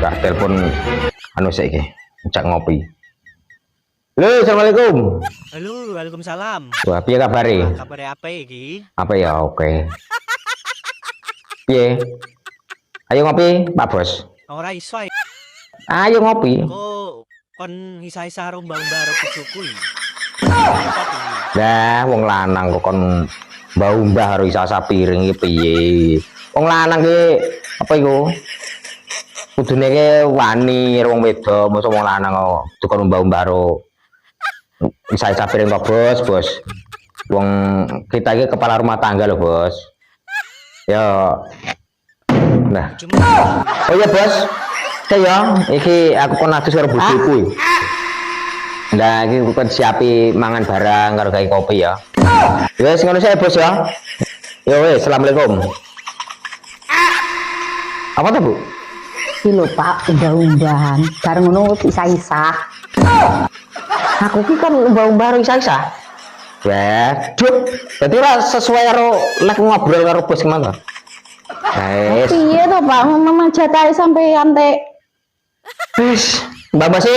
tak telepon anu saiki, cak ngopi. Halo, assalamualaikum. Halo, waalaikumsalam. Wah, piye kabare? Kabar apa iki? Apa ya, oke. Piye? Ayo ngopi, Pak Bos. Ora iso ae. Ayo ngopi. Kok kon isa-isa rombang baro kucuku iki. Lah, wong lanang kok kon mbah-mbah karo isa piring iki piye? Wong lanang ki apa iku? Kudune ki wani wong wedok, mosok wong lanang kok tukon mbah-mbah karo isa piring kok, Bos. Wong kita iki kepala rumah tangga loh, Bos. Ya. Nah. Oh iya, Bos. Ya, iki aku kon adus karo bojoku. Nah, iki kon siapi mangan barang karo gawe kopi ya. Wes ngono saya, Bos ya. Ya wes, assalamualaikum. Apa tuh, Bu? Iki lho Pak, umbah-umbahan. Bareng ngono isa-isa. Aku ki kan umbah-umbah karo isa-isa. Waduh, berarti ora sesuai karo lek ngobrol karo bos kemana? Wes. Piye to Pak, memang jatahe sampean teh. Wes, Mbak Basi.